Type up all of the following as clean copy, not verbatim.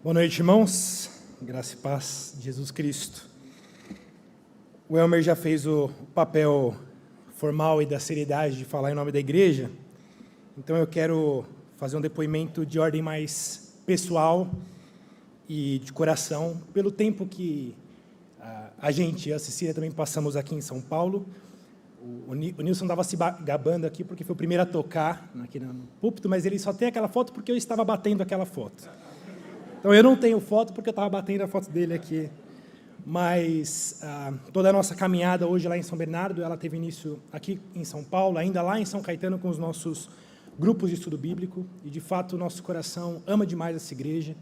Boa noite, irmãos. Graça e paz de Jesus Cristo. O Elmer já fez o papel formal e da seriedade de falar em nome da igreja, então eu quero fazer um depoimento de ordem mais pessoal e de coração, pelo tempo que a gente e a Cecília também passamos aqui em São Paulo. O Nilson estava se gabando aqui porque foi o primeiro a tocar aqui no púlpito, mas ele só tem aquela foto porque eu estava batendo aquela foto. Então, eu não tenho foto porque eu estava batendo a foto dele aqui. Mas toda a nossa caminhada hoje lá em São Bernardo, ela teve início aqui em São Paulo, ainda lá em São Caetano com os nossos grupos de estudo bíblico. E, de fato, o nosso coração ama demais essa igreja.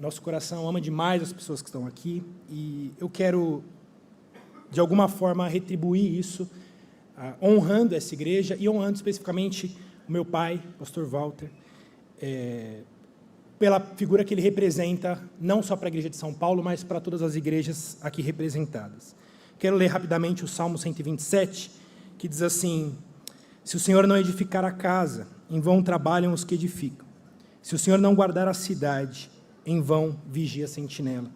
Nosso coração ama demais as pessoas que estão aqui. E eu quero, de alguma forma, retribuir isso, honrando essa igreja e honrando especificamente o meu pai, pastor Walter, pela figura que ele representa, não só para a igreja de São Paulo, mas para todas as igrejas aqui representadas. Quero ler rapidamente o Salmo 127, que diz assim: se o Senhor não edificar a casa, em vão trabalham os que edificam. Se o Senhor não guardar a cidade, em vão vigia a sentinela.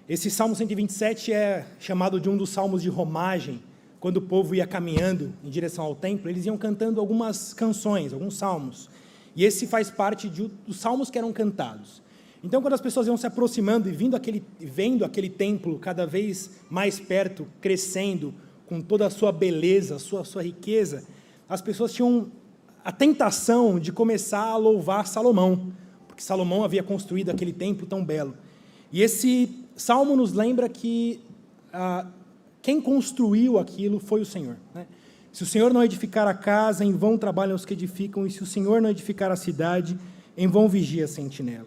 Esse Salmo 127 é chamado de um dos salmos de romagem. Quando o povo ia caminhando em direção ao templo, eles iam cantando algumas canções, alguns salmos. E esse faz parte dos salmos que eram cantados. Então, quando as pessoas iam se aproximando e vendo aquele templo cada vez mais perto, crescendo, com toda a sua beleza, sua riqueza, as pessoas tinham a tentação de começar a louvar Salomão, porque Salomão havia construído aquele templo tão belo. E esse salmo nos lembra que quem construiu aquilo foi o Senhor, né? Se o Senhor não edificar a casa, em vão trabalham os que edificam, e se o Senhor não edificar a cidade, em vão vigia a sentinela.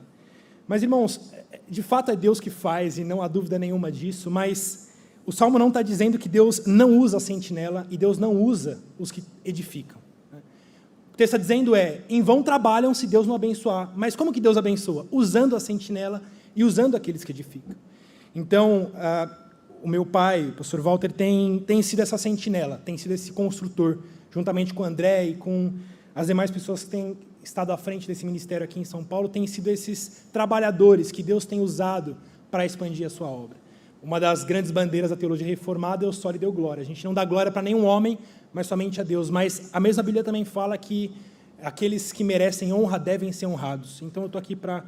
Mas, irmãos, de fato é Deus que faz, e não há dúvida nenhuma disso, mas o Salmo não está dizendo que Deus não usa a sentinela, e Deus não usa os que edificam. O que está dizendo em vão trabalham se Deus não abençoar. Mas como que Deus abençoa? Usando a sentinela e usando aqueles que edificam. Então, o meu pai, o pastor Walter, tem sido essa sentinela, tem sido esse construtor, juntamente com o André e com as demais pessoas que têm estado à frente desse ministério aqui em São Paulo, têm sido esses trabalhadores que Deus tem usado para expandir a sua obra. Uma das grandes bandeiras da teologia reformada é o só lhe deu glória. A gente não dá glória para nenhum homem, mas somente a Deus. Mas a mesma Bíblia também fala que aqueles que merecem honra devem ser honrados. Então eu estou aqui para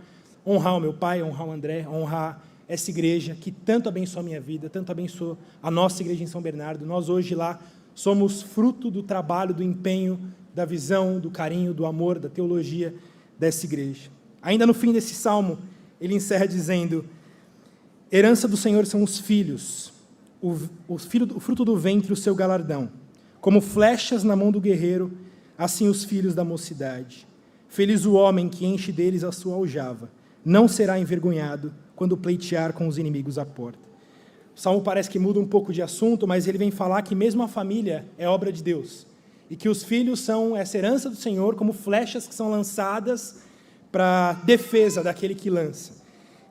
honrar o meu pai, honrar o André, honrar essa igreja que tanto abençoa a minha vida, tanto abençoa a nossa igreja em São Bernardo. Nós hoje lá somos fruto do trabalho, do empenho, da visão, do carinho, do amor, da teologia dessa igreja. Ainda no fim desse salmo, ele encerra dizendo: herança do Senhor são os filhos, o fruto do ventre, o seu galardão. Como flechas na mão do guerreiro, assim os filhos da mocidade. Feliz o homem que enche deles a sua aljava, não será envergonhado quando pleitear com os inimigos à porta. O Salmo parece que muda um pouco de assunto, mas ele vem falar que mesmo a família é obra de Deus, e que os filhos são essa herança do Senhor, como flechas que são lançadas para defesa daquele que lança.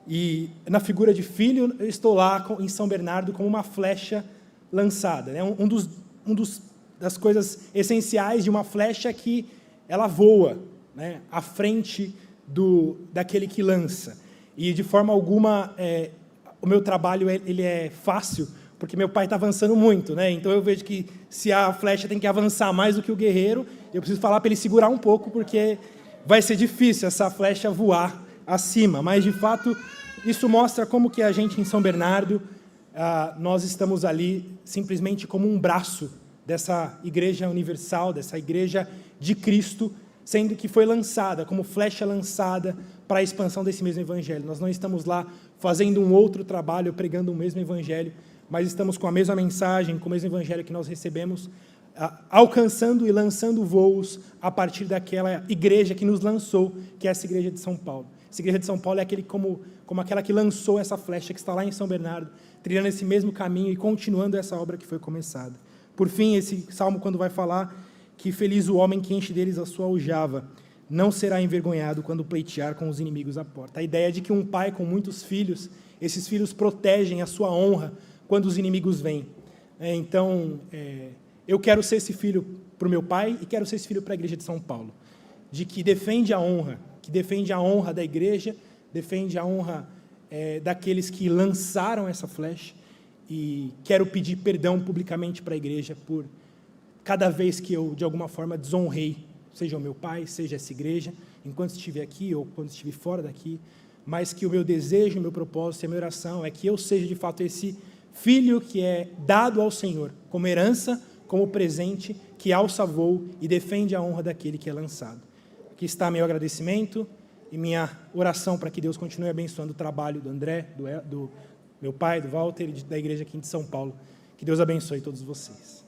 E na figura de filho, eu estou lá em São Bernardo como uma flecha lançada, né? Das coisas essenciais de uma flecha é que ela voa, né, à frente daquele que lança. E, de forma alguma, o meu trabalho ele é fácil, porque meu pai está avançando muito, né? Então, eu vejo que se a flecha tem que avançar mais do que o guerreiro, eu preciso falar para ele segurar um pouco, porque vai ser difícil essa flecha voar acima. Mas, de fato, isso mostra como que a gente, em São Bernardo, nós estamos ali simplesmente como um braço dessa igreja universal, dessa igreja de Cristo, sendo que foi lançada, como flecha lançada para a expansão desse mesmo evangelho. Nós não estamos lá fazendo um outro trabalho, pregando o mesmo evangelho, mas estamos com a mesma mensagem, com o mesmo evangelho que nós recebemos, alcançando e lançando voos a partir daquela igreja que nos lançou, que é essa igreja de São Paulo. Essa igreja de São Paulo é como aquela que lançou essa flecha, que está lá em São Bernardo, trilhando esse mesmo caminho e continuando essa obra que foi começada. Por fim, esse salmo, quando vai falar que feliz o homem que enche deles a sua aljava, não será envergonhado quando pleitear com os inimigos à porta. A ideia é de que um pai com muitos filhos, esses filhos protegem a sua honra quando os inimigos vêm. Então, eu quero ser esse filho para o meu pai e quero ser esse filho para a igreja de São Paulo, de que defende a honra da igreja, defende a honra daqueles que lançaram essa flecha, e quero pedir perdão publicamente para a igreja por cada vez que eu, de alguma forma, desonrei, seja o meu pai, seja essa igreja, enquanto estive aqui ou quando estive fora daqui, mas que o meu desejo, o meu propósito e a minha oração é que eu seja, de fato, esse filho que é dado ao Senhor, como herança, como presente, que alça voo e defende a honra daquele que é lançado. Aqui está meu agradecimento e minha oração para que Deus continue abençoando o trabalho do André, do meu pai, do Walter e da igreja aqui de São Paulo. Que Deus abençoe todos vocês.